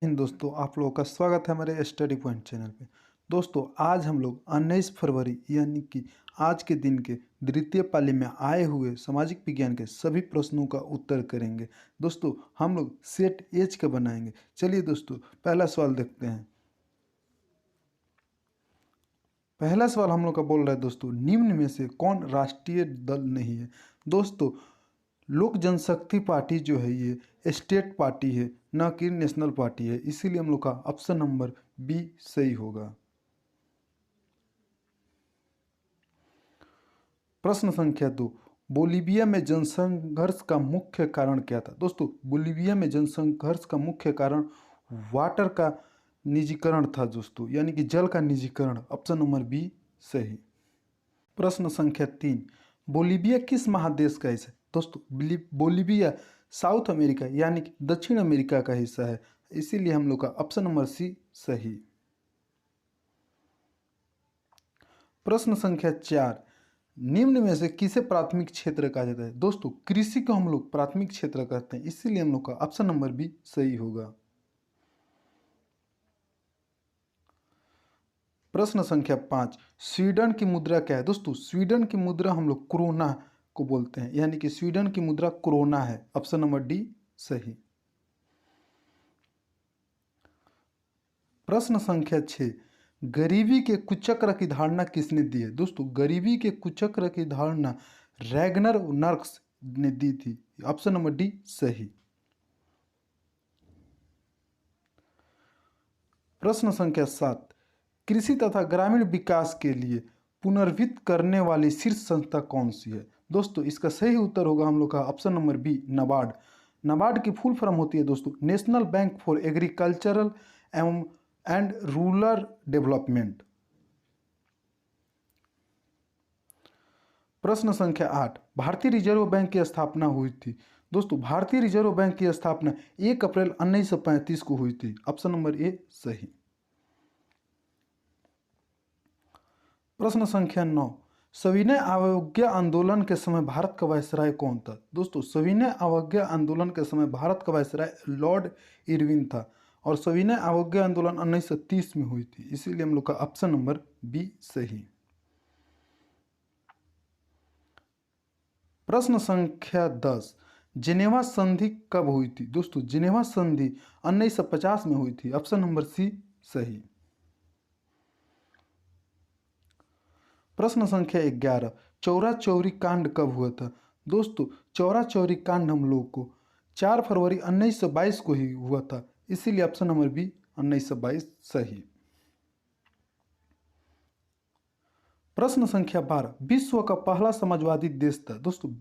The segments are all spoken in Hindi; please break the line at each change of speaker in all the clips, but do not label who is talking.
इन दोस्तों आप लोगों का स्वागत है हमारे स्टडी पॉइंट चैनल पे। दोस्तों आज हम लोग 19 फरवरी यानी कि आज के दिन के द्वितीय पाली में आए हुए सामाजिक विज्ञान के सभी प्रश्नों का उत्तर करेंगे। दोस्तों हम लोग सेट एज का बनाएंगे। चलिए दोस्तों पहला सवाल देखते हैं। पहला सवाल हम लोग का बोल रहा है दोस्तों, निम्न में से कौन राष्ट्रीय दल नहीं है। दोस्तों लोक जनशक्ति पार्टी जो है ये स्टेट पार्टी है, न कि नेशनल पार्टी है, इसीलिए हम लोग का ऑप्शन नंबर बी सही होगा। प्रश्न संख्या 2, बोलीविया में जनसंघर्ष का मुख्य कारण क्या था। दोस्तों बोलीविया में जनसंघर्ष का मुख्य कारण वाटर का निजीकरण था दोस्तों, यानी कि जल का निजीकरण। ऑप्शन नंबर बी सही। प्रश्न संख्या 3, बोलीविया किस महादेश का हिस्सा है। दोस्तों बोलीविया साउथ अमेरिका यानी कि दक्षिण अमेरिका का हिस्सा है, इसीलिए हम लोग का ऑप्शन नंबर सी सही। प्रश्न संख्या 4, निम्न में से किसे प्राथमिक क्षेत्र कहा जाता है। दोस्तों कृषि को हम लोग प्राथमिक क्षेत्र कहते हैं, इसीलिए हम लोग का ऑप्शन नंबर बी सही होगा। प्रश्न संख्या 5, स्वीडन की मुद्रा क्या है। दोस्तों स्वीडन की मुद्रा हम लोग क्रोना को बोलते हैं, यानी कि स्वीडन की मुद्रा क्रोना है। ऑप्शन नंबर डी सही। प्रश्न संख्या 6, गरीबी के कुचक्र की धारणा किसने दी है। दोस्तों गरीबी के कुचक्र की धारणा रैगनर नर्क्स ने दी थी। ऑप्शन नंबर डी सही। प्रश्न संख्या 7, कृषि तथा ग्रामीण विकास के लिए पुनर्वित्त करने वाली शीर्ष संस्था कौन सी है। दोस्तों इसका सही उत्तर होगा हम लोग का option number B NABARD. NABARD की फुल फॉर्म होती है दोस्तों नेशनल बैंक फॉर एग्रीकल्चरल एवं एंड रूरल डेवलपमेंट। प्रश्न संख्या 8, भारतीय रिजर्व बैंक की स्थापना हुई थी। दोस्तों भारतीय रिजर्व बैंक की स्थापना 1 अप्रैल 1935 को हुई थी। ऑप्शन नंबर ए सही। प्रश्न संख्या 9, सविनय अवज्ञा आंदोलन के समय भारत का वायसराय कौन था। दोस्तों सविनय अवज्ञा आंदोलन के समय भारत का वायसराय लॉर्ड इरविन था, और सविनय अवज्ञा आंदोलन 1930 में हुई थी, इसीलिए हम लोग का ऑप्शन नंबर बी सही। प्रश्न संख्या 10, जिनेवा संधि कब हुई थी। दोस्तों जिनेवा संधि 1950 में हुई थी। ऑप्शन नंबर सी सही। प्रश्न संख्या 11, चौरा चौरी कांड कब हुआ था। दोस्तों चौरा चौरी कांड हम लोग को 4 फरवरी 1922 को ही हुआ था, इसीलिए ऑप्शन नंबर बी 1922 सही। प्रश्न संख्या 12, विश्व का पहला समाजवादी देश था। दोस्तों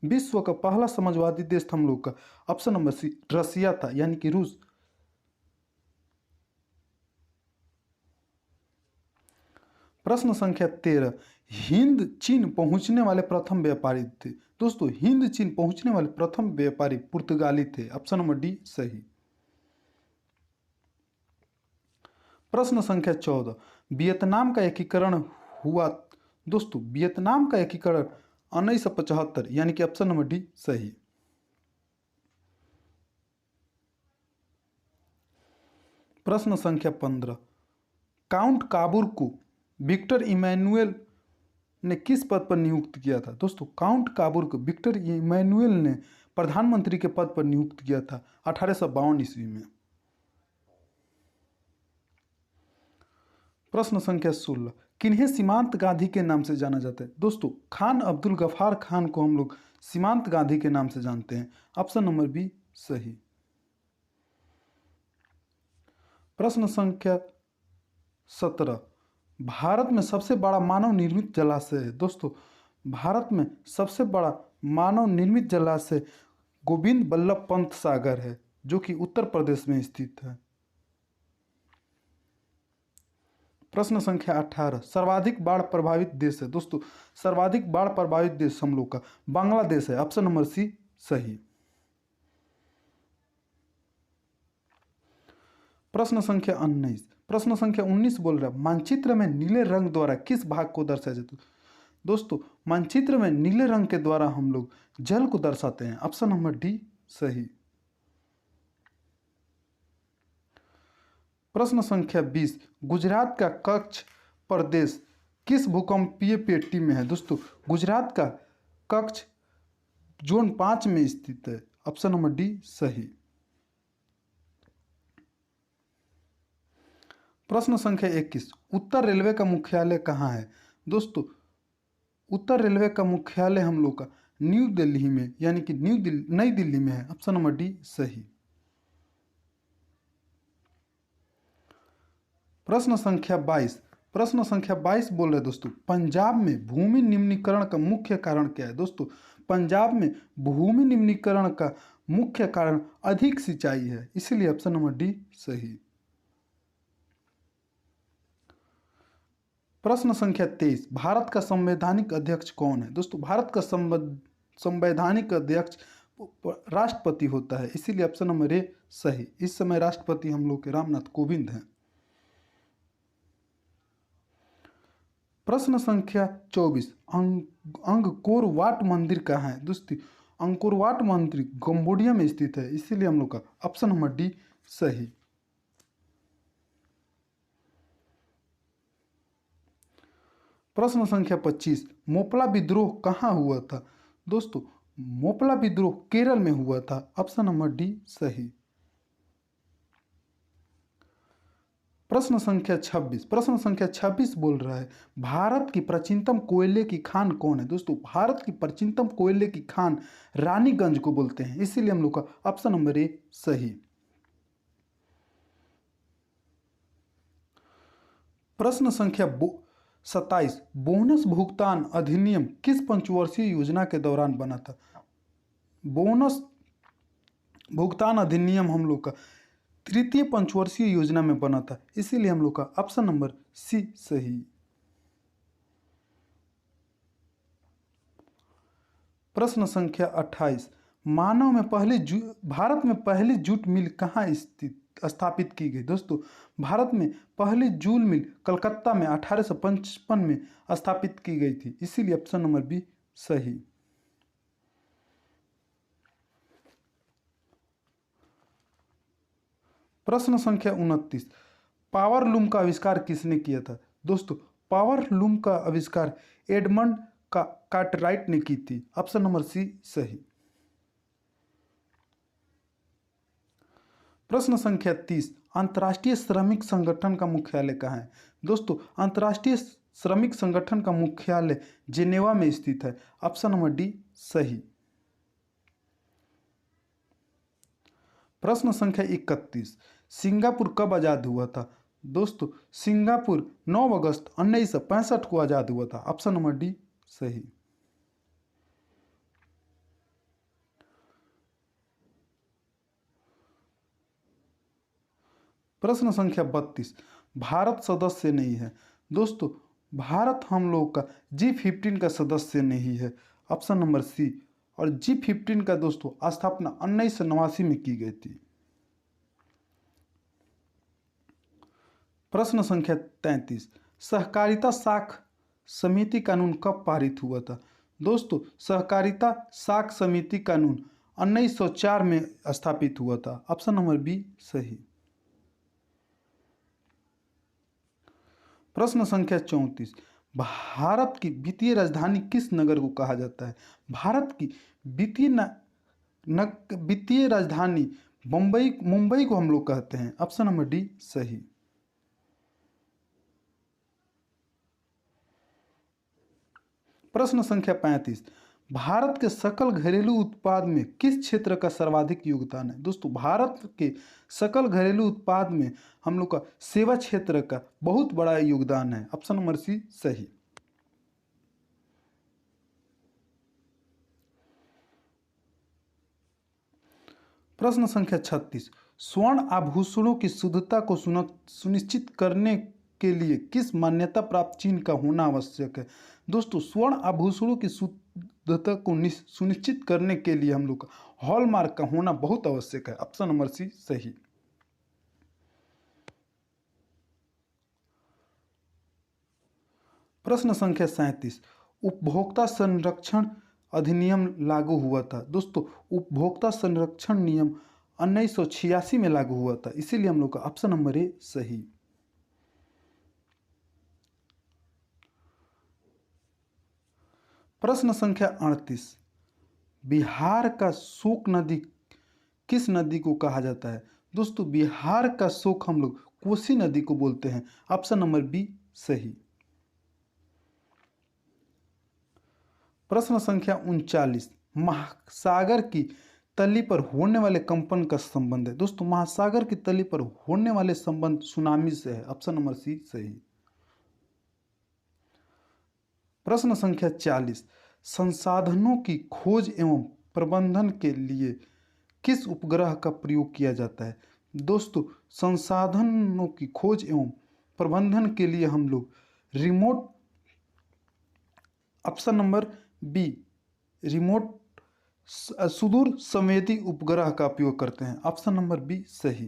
विश्व का पहला समाजवादी देश हम लोग का ऑप्शन नंबर सी रसिया था, यानी कि रूस। प्रश्न संख्या 13, हिंद चीन पहुंचने वाले प्रथम व्यापारी थे। दोस्तों हिंद चीन पहुंचने वाले प्रथम व्यापारी पुर्तगाली थे। ऑप्शन नंबर डी सही। प्रश्न संख्या 14, वियतनाम का एकीकरण हुआ। दोस्तों वियतनाम का एकीकरण 1975, यानी कि ऑप्शन नंबर डी सही। प्रश्न संख्या 15, काउंट काबूर को विक्टर इमैनुअल ने किस पद पर नियुक्त किया था। दोस्तों काउंट काबूर को विक्टर इमैनुअल ने प्रधानमंत्री के पद पर नियुक्त किया था 1852 ईस्वी में। प्रश्न संख्या 16, किन्हें सीमांत गांधी के नाम से जाना जाता है। दोस्तों खान अब्दुल गफ्फार खान को हम लोग सीमांत गांधी के नाम से जानते हैं। ऑप्शन नंबर बी सही। प्रश्न संख्या 17, भारत में सबसे बड़ा मानव निर्मित जलाशय है। दोस्तों भारत में सबसे बड़ा मानव निर्मित जलाशय गोविंद बल्लभ पंत सागर है, जो कि उत्तर प्रदेश में स्थित है। प्रश्न संख्या 18, सर्वाधिक बाढ़ प्रभावित देश है। दोस्तों सर्वाधिक बाढ़ प्रभावित देश हम लोग का बांग्लादेश है। ऑप्शन नंबर सी सही। प्रश्न संख्या 19, प्रश्न संख्या 19 बोल रहा है मानचित्र में नीले रंग द्वारा किस भाग को दर्शाया जाता है। दोस्तों मानचित्र में नीले रंग के द्वारा हम लोग जल को दर्शाते हैं। ऑप्शन नंबर डी सही। प्रश्न संख्या 20, गुजरात का कच्छ प्रदेश किस भूकंपीय पेटी में है? दोस्तों गुजरात का कच्छ जोन 5 में स्थित है। ऑप्शन नंबर डी सही। प्रश्न संख्या 21, उत्तर रेलवे का मुख्यालय कहाँ है? दोस्तों उत्तर रेलवे का मुख्यालय हम लोग का न्यू दिल्ली में, यानी कि नई दिल्ली में है। ऑप्शन नंबर डी सही। प्रश्न संख्या 22, प्रश्न संख्या 22 बोल रहे दोस्तों, पंजाब में भूमि निम्नीकरण का मुख्य कारण क्या है? दोस्तों पंजाब में भूमि निम्नीकरण का मुख्य कारण अधिक सिंचाई है, इसलिए ऑप्शन नंबर डी सही। प्रश्न संख्या 23, भारत का संवैधानिक अध्यक्ष कौन है? दोस्तों भारत का संवैधानिक अध्यक्ष राष्ट्रपति होता है, इसीलिए ऑप्शन नंबर ए सही। इस समय राष्ट्रपति हम लोग के रामनाथ कोविंद हैं। प्रश्न संख्या 24, अंगकोर वाट मंदिर कहाँ है? दोस्तों अंगकोर वाट मंदिर कंबोडिया में स्थित है, इसीलिए हम लोग का ऑप्शन नंबर डी सही। प्रश्न संख्या 25, मोपला विद्रोह कहाँ हुआ था? दोस्तों मोपला विद्रोह केरल में हुआ था, ऑप्शन नंबर डी सही। प्रश्न संख्या 26, प्रश्न संख्या 26 बोल रहा है, भारत की प्राचीनतम कोयले की खान कौन है? दोस्तों भारत की प्राचीनतम कोयले की खान रानीगंज को बोलते हैं, इसीलिए हम लोग का ऑप्शन नंबर ए सही। प्रश्न संख्या 27, बोनस भुगतान अधिनियम किस पंचवर्षीय योजना के दौरान बना था? बोनस भुगतान अधिनियम हम लोग का तृतीय पंचवर्षीय योजना में बना था, इसीलिए हम लोग का ऑप्शन नंबर सी सही। प्रश्न संख्या 28, मानव में भारत में पहली जूट मिल कहाँ स्थापित की गई? दोस्तों भारत में पहली जूट मिल कलकत्ता में 1855 में स्थापित की गई थी, इसीलिए ऑप्शन नंबर बी सही। प्रश्न संख्या 29, पावर लूम का आविष्कार किसने किया था? दोस्तों पावर लूम का आविष्कार एडमंड कार्टराइट ने की थी, ऑप्शन नंबर सी सही। प्रश्न संख्या 30, अंतर्राष्ट्रीय श्रमिक संगठन का मुख्यालय कहाँ है? दोस्तों अंतर्राष्ट्रीय श्रमिक संगठन का मुख्यालय जिनेवा में स्थित है, ऑप्शन नंबर डी सही। प्रश्न संख्या 31, सिंगापुर कब आज़ाद हुआ था? दोस्तों सिंगापुर 9 अगस्त 1965 को आज़ाद हुआ था, ऑप्शन नंबर डी सही। प्रश्न संख्या 32, भारत सदस्य नहीं है? दोस्तों भारत हम लोग का G15 का सदस्य नहीं है, ऑप्शन नंबर सी। और G15 का दोस्तों स्थापना 1989 में की गई थी। प्रश्न संख्या 33, सहकारिता साख समिति कानून कब पारित हुआ था? दोस्तों सहकारिता साख समिति कानून 1904 में स्थापित हुआ था, ऑप्शन नंबर बी सही। प्रश्न संख्या 34, भारत की वित्तीय राजधानी किस नगर को कहा जाता है? भारत की वित्तीय राजधानी मुंबई को हम लोग कहते हैं, ऑप्शन नंबर डी सही। प्रश्न संख्या 35, भारत के सकल घरेलू उत्पाद में किस क्षेत्र का सर्वाधिक योगदान है? दोस्तों भारत के सकल घरेलू उत्पाद में हम लोग का सेवा क्षेत्र का बहुत बड़ा योगदान है, ऑप्शन नंबर सी सही। प्रश्न संख्या 36, स्वर्ण आभूषणों की शुद्धता को सुनिश्चित करने के लिए किस मान्यता प्राप्त चिन्ह का होना आवश्यक है? दोस्तों स्वर्ण आभूषणों की शुद्धता को सुनिश्चित करने के लिए हम लोग का हॉलमार्क का होना बहुत आवश्यक है, ऑप्शन नंबर सी सही। प्रश्न संख्या 37, उपभोक्ता संरक्षण अधिनियम लागू हुआ था? दोस्तों उपभोक्ता संरक्षण नियम 1986 में लागू हुआ था, इसीलिए हम लोग का ऑप्शन नंबर ए सही। प्रश्न संख्या 38, बिहार का शोक नदी किस नदी को कहा जाता है? दोस्तों बिहार का शोक हम लोग कोसी नदी को बोलते हैं, ऑप्शन नंबर बी सही। प्रश्न संख्या 39, महासागर की तली पर होने वाले कंपन का संबंध है। दोस्तों महासागर की तली पर होने वाले संबंध सुनामी से है, ऑप्शन नंबर सी सही। प्रश्न संख्या 40, संसाधनों की खोज एवं प्रबंधन के लिए किस उपग्रह का प्रयोग किया जाता है? दोस्तों संसाधनों की खोज एवं प्रबंधन के लिए हम लोग remote, option number B remote सुदूर संवेदी उपग्रह का उपयोग करते हैं, ऑप्शन नंबर बी सही।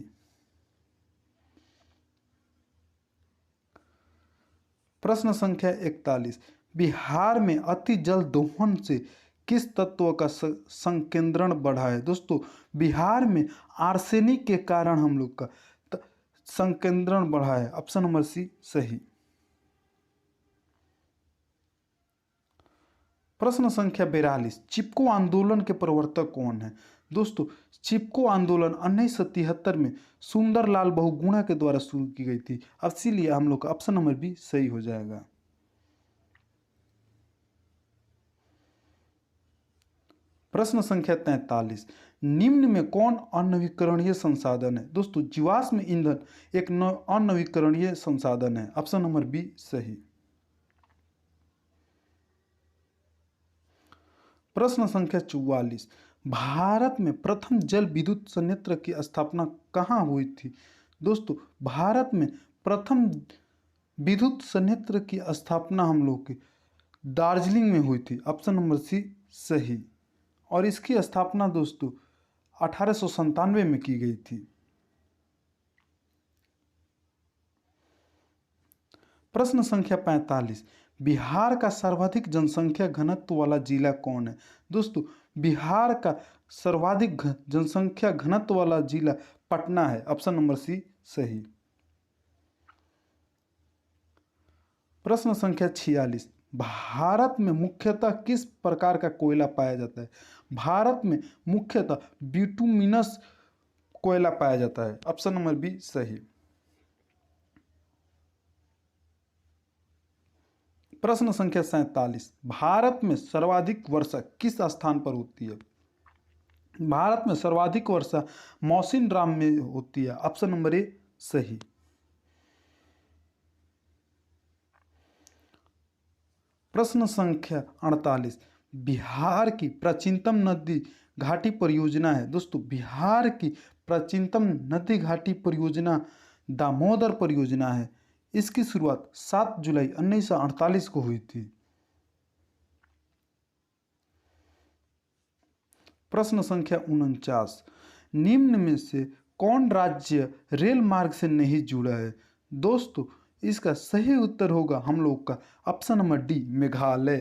प्रश्न संख्या 41, बिहार में अति जल दोहन से किस तत्व का संकेंद्रण बढ़ा है? दोस्तों बिहार में आर्सेनिक के कारण हम लोग का संकेंद्रण बढ़ा है, ऑप्शन नंबर सी सही। प्रश्न संख्या 42, चिपको आंदोलन के प्रवर्तक कौन है? दोस्तों चिपको आंदोलन 1973 में सुंदरलाल बहुगुणा के द्वारा शुरू की गई थी, इसीलिए हम लोग का ऑप्शन नंबर बी सही हो जाएगा। प्रश्न संख्या 43, निम्न में कौन अनवीकरणीय संसाधन है? दोस्तों जीवाश्म ईंधन एक अनवीकरणीय संसाधन है, ऑप्शन नंबर बी सही। प्रश्न संख्या 44, भारत में प्रथम जल विद्युत संयंत्र की स्थापना कहाँ हुई थी? दोस्तों भारत में प्रथम विद्युत संयंत्र की स्थापना हम लोग की दार्जिलिंग में हुई थी, ऑप्शन नंबर सी सही। और इसकी स्थापना दोस्तों 1897 में की गई थी। प्रश्न संख्या 45, बिहार का सर्वाधिक जनसंख्या घनत्व वाला जिला कौन है? दोस्तों बिहार का सर्वाधिक जनसंख्या घनत्व वाला जिला पटना है, ऑप्शन नंबर सी सही। प्रश्न संख्या 46, भारत में मुख्यतः किस प्रकार का कोयला पाया जाता है? भारत में मुख्यतः बिटुमिनस कोयला पाया जाता है, ऑप्शन नंबर बी सही। प्रश्न संख्या 47, भारत में सर्वाधिक वर्षा किस स्थान पर होती है? भारत में सर्वाधिक वर्षा मौसिनराम में होती है, ऑप्शन नंबर ए सही। प्रश्न संख्या 48, बिहार की प्राचीनतम नदी घाटी परियोजना है। दोस्तों बिहार की प्राचीनतम नदी घाटी परियोजना दामोदर परियोजना है। इसकी शुरुआत 7 जुलाई 1948 को हुई थी। प्रश्न संख्या 49, निम्न में से कौन राज्य रेल मार्ग से नहीं जुड़ा है? दोस्तों इसका सही उत्तर होगा हम लोग का ऑप्शन नंबर डी मेघालय।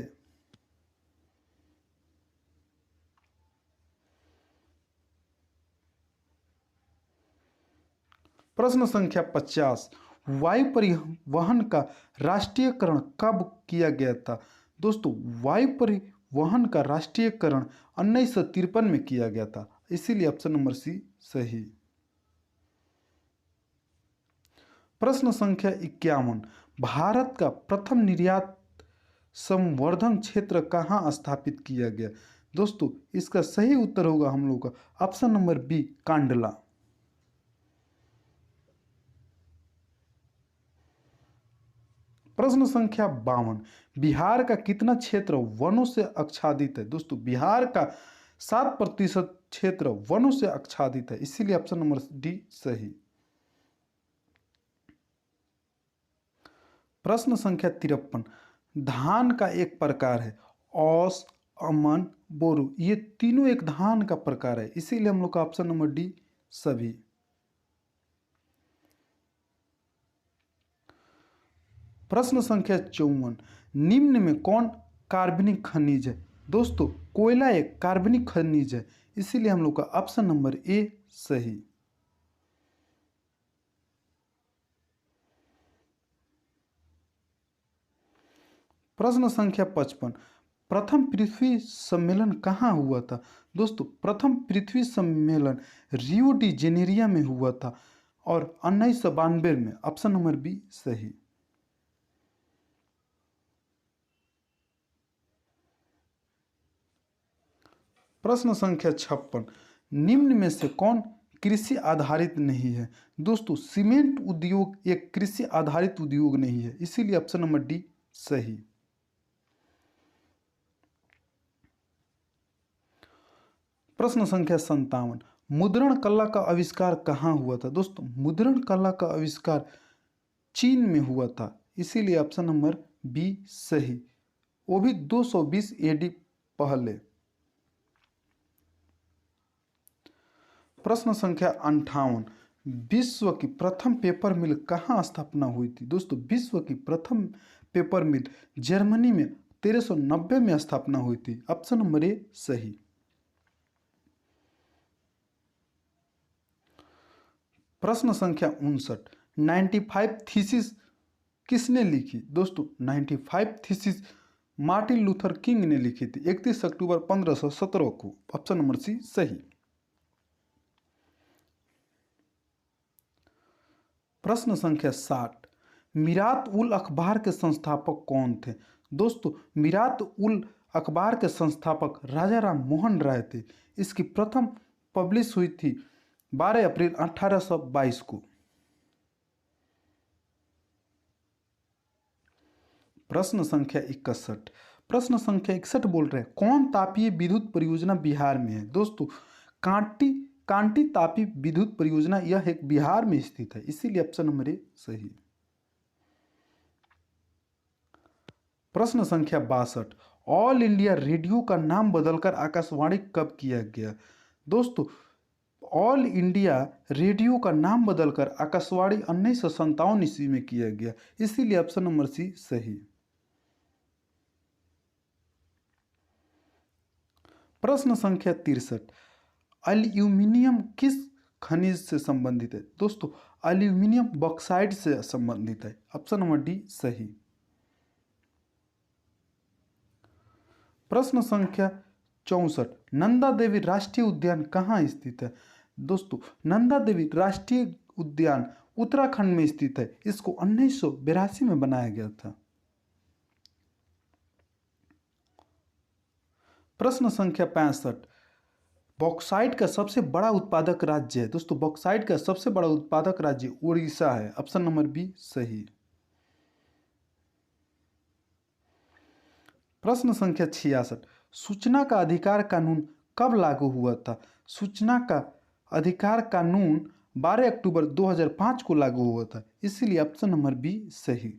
प्रश्न संख्या 50, वायु परिवहन का राष्ट्रीयकरण कब किया गया था? दोस्तों वायु परिवहन का राष्ट्रीयकरण 1953 में किया गया था, इसीलिए ऑप्शन नंबर सी सही। प्रश्न संख्या 51, भारत का प्रथम निर्यात संवर्धन क्षेत्र कहाँ स्थापित किया गया? दोस्तों इसका सही उत्तर होगा हम लोग का ऑप्शन नंबर बी कांडला। प्रश्न संख्या 52, बिहार का कितना क्षेत्र वनों से आच्छादित है? दोस्तों बिहार का 7% क्षेत्र वनों से आच्छादित है, इसीलिए ऑप्शन नंबर डी सही। प्रश्न संख्या 53, धान का एक प्रकार है औस, अमन, बोरू, ये तीनों एक धान का प्रकार है, इसीलिए हम लोग का ऑप्शन नंबर डी सभी। प्रश्न संख्या 54, निम्न में कौन कार्बनिक खनिज है? दोस्तों कोयला एक कार्बनिक खनिज है, इसीलिए हम लोग का ऑप्शन नंबर ए सही। प्रश्न संख्या 55, प्रथम पृथ्वी सम्मेलन कहाँ हुआ था? दोस्तों प्रथम पृथ्वी सम्मेलन रियो डी जेनेरिया में हुआ था और 1992 में। ऑप्शन नंबर बी सही। प्रश्न संख्या 56, निम्न में से कौन कृषि आधारित नहीं है? दोस्तों सीमेंट उद्योग एक कृषि आधारित उद्योग नहीं है, इसीलिए ऑप्शन नंबर डी सही। प्रश्न संख्या 57, मुद्रण कला का आविष्कार कहाँ हुआ था? दोस्तों मुद्रण कला का आविष्कार चीन में हुआ था, इसीलिए ऑप्शन नंबर बी सही, वो भी 220 एडी पहले। प्रश्न संख्या 58, विश्व की प्रथम पेपर मिल कहाँ स्थापना हुई थी? दोस्तों विश्व की प्रथम पेपर मिल जर्मनी में 1390 में स्थापना हुई थी, ऑप्शन नंबर ए सही। प्रश्न संख्या 59, 95 थीसिस किसने लिखी? दोस्तों 95 थीसिस मार्टिन लूथर किंग ने लिखी थी 31 अक्टूबर 1517 को, ऑप्शन नंबर सी सही। प्रश्न संख्या 60, मीरात उल अखबार के संस्थापक कौन थे? दोस्तों मीरात उल अखबार के संस्थापक राजा राम मोहन राय थे। इसकी प्रथम पब्लिश हुई थी 12 अप्रैल 1822 को। प्रश्न संख्या 61, प्रश्न संख्या 61 बोल रहे हैं कौन तापीय विद्युत परियोजना बिहार में है? दोस्तों कांटी तापी विद्युत परियोजना यह एक बिहार में स्थित है, इसीलिए ऑप्शन नंबर ए सही। प्रश्न संख्या 62, ऑल इंडिया रेडियो का नाम बदलकर आकाशवाणी कब किया गया? दोस्तों ऑल इंडिया रेडियो का नाम बदलकर आकाशवाणी 1957 ईस्वी में किया गया, इसीलिए ऑप्शन नंबर सी सही। प्रश्न संख्या 63, एल्यूमिनियम किस खनिज से संबंधित है? दोस्तों एल्यूमिनियम बॉक्साइट से संबंधित है, ऑप्शन नंबर डी सही। प्रश्न संख्या 64, नंदा देवी राष्ट्रीय उद्यान कहाँ स्थित है? दोस्तों नंदा देवी राष्ट्रीय उद्यान उत्तराखंड में स्थित है, इसको 1982 में बनाया गया था। प्रश्न संख्या 65, बॉक्साइट का सबसे बड़ा उत्पादक राज्य है? दोस्तों बॉक्साइट का सबसे बड़ा उत्पादक राज्य उड़ीसा है, ऑप्शन नंबर बी सही। प्रश्न संख्या 66, सूचना का अधिकार कानून कब लागू हुआ था? सूचना का अधिकार कानून 12 अक्टूबर 2005 को लागू हुआ था, इसीलिए ऑप्शन नंबर बी सही।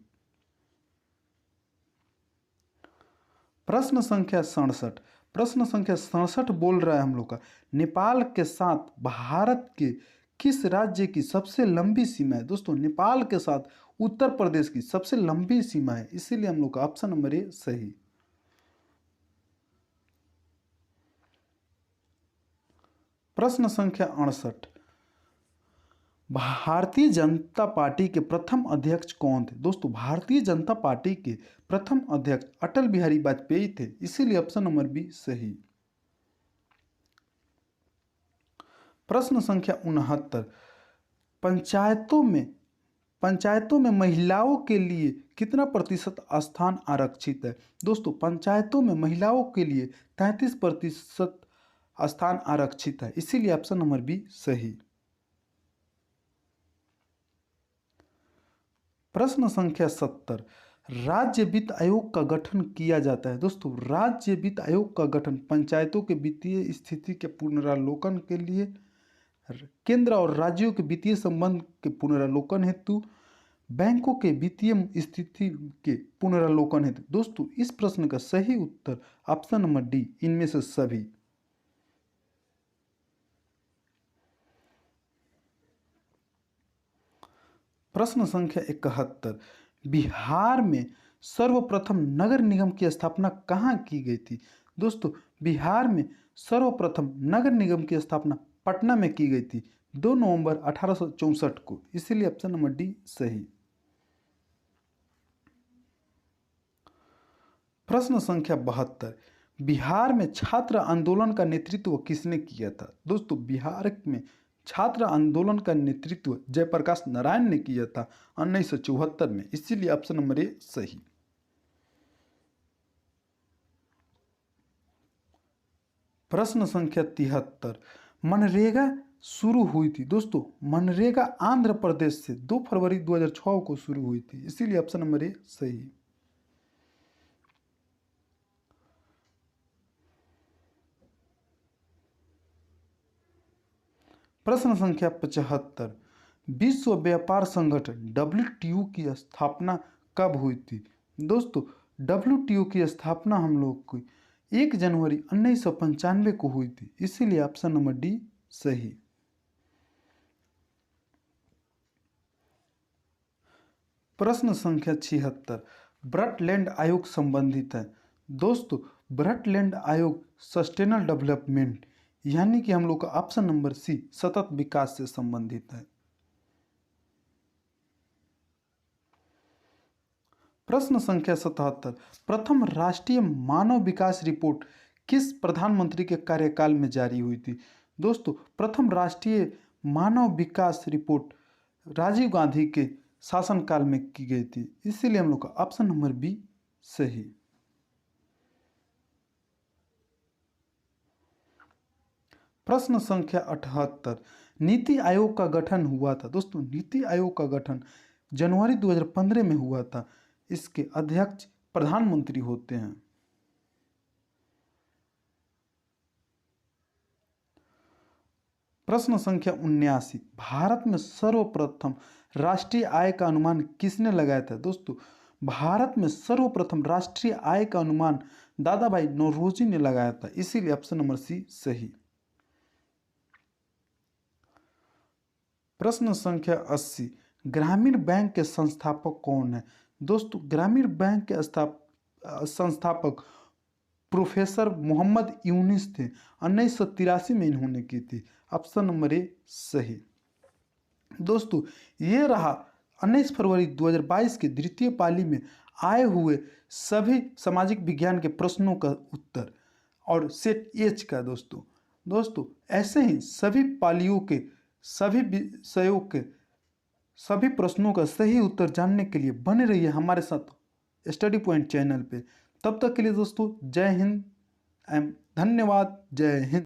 प्रश्न संख्या 67, प्रश्न संख्या 67 बोल रहा है हम लोग का नेपाल के साथ भारत के किस राज्य की सबसे लंबी सीमा है? दोस्तों नेपाल के साथ उत्तर प्रदेश की सबसे लंबी सीमा है, इसीलिए हम लोग का ऑप्शन नंबर ए सही। प्रश्न संख्या 68, भारतीय जनता पार्टी के प्रथम अध्यक्ष कौन थे? दोस्तों भारतीय जनता पार्टी के प्रथम अध्यक्ष अटल बिहारी वाजपेयी थे, इसीलिए ऑप्शन नंबर बी सही। प्रश्न संख्या 69, पंचायतों में महिलाओं के लिए कितना प्रतिशत स्थान आरक्षित है? दोस्तों पंचायतों में महिलाओं के लिए 33% स्थान आरक्षित है, इसीलिए ऑप्शन नंबर बी सही। प्रश्न संख्या 70, राज्य वित्त आयोग का गठन किया जाता है? दोस्तों राज्य वित्त आयोग का गठन पंचायतों के वित्तीय स्थिति के पुनरावलोकन के लिए, केंद्र और राज्यों के वित्तीय संबंध के पुनरावलोकन हेतु, बैंकों के वित्तीय स्थिति के पुनरावलोकन हेतु। दोस्तों इस प्रश्न का सही उत्तर ऑप्शन नंबर डी, इनमें से सभी। प्रश्न संख्या 71, बिहार में सर्वप्रथम नगर निगम की स्थापना कहाँ की गई थी? दोस्तों बिहार में सर्वप्रथम नगर निगम की स्थापना पटना में की गई थी 2 नवंबर 1864 को, इसीलिए ऑप्शन नंबर डी सही। प्रश्न संख्या 72, बिहार में छात्र आंदोलन का नेतृत्व किसने किया था? दोस्तों बिहार में छात्र आंदोलन का नेतृत्व जयप्रकाश नारायण ने किया था 1974 में, इसीलिए ऑप्शन नंबर ए सही। प्रश्न संख्या 73, मनरेगा शुरू हुई थी? दोस्तों मनरेगा आंध्र प्रदेश से 2 फरवरी 2006 को शुरू हुई थी, इसीलिए ऑप्शन नंबर ए सही। प्रश्न संख्या 75, विश्व व्यापार संगठन WTO की स्थापना कब हुई थी? दोस्तों WTO की स्थापना हम लोग को 1 जनवरी 1995 को हुई थी, इसीलिए ऑप्शन नंबर डी सही। प्रश्न संख्या 76, ब्रटलैंड आयोग संबंधित है? दोस्तों ब्रटलैंड आयोग सस्टेनेबल डेवलपमेंट यानी कि हम लोग का ऑप्शन नंबर सी सतत विकास से संबंधित है। प्रश्न संख्या 77, प्रथम राष्ट्रीय मानव विकास रिपोर्ट किस प्रधानमंत्री के कार्यकाल में जारी हुई थी? दोस्तों प्रथम राष्ट्रीय मानव विकास रिपोर्ट राजीव गांधी के शासनकाल में की गई थी, इसीलिए हम लोग का ऑप्शन नंबर बी सही। प्रश्न संख्या 78, नीति आयोग का गठन हुआ था? दोस्तों नीति आयोग का गठन जनवरी 2015 में हुआ था, इसके अध्यक्ष प्रधानमंत्री होते हैं। प्रश्न संख्या 79, भारत में सर्वप्रथम राष्ट्रीय आय का अनुमान किसने लगाया था? दोस्तों भारत में सर्वप्रथम राष्ट्रीय आय का अनुमान दादा भाई नौरोजी ने लगाया था, इसीलिए ऑप्शन नंबर सी सही। प्रश्न संख्या 80, ग्रामीण बैंक के संस्थापक कौन है? दोस्तों ग्रामीण बैंक के संस्थापक प्रोफेसर मोहम्मद यूनिस थे, 1983 में इन्होंने की थी, ऑप्शन नंबर ए सही। दोस्तों ये रहा 19 फरवरी 2022 के द्वितीय पाली में आए हुए सभी सामाजिक विज्ञान के प्रश्नों का उत्तर और सेट एच का। दोस्तों ऐसे ही सभी पालियों के सभी विषयों के सभी प्रश्नों का सही उत्तर जानने के लिए बने रहिए हमारे साथ स्टडी पॉइंट चैनल पे। तब तक के लिए दोस्तों जय हिंद एवं धन्यवाद। जय हिंद।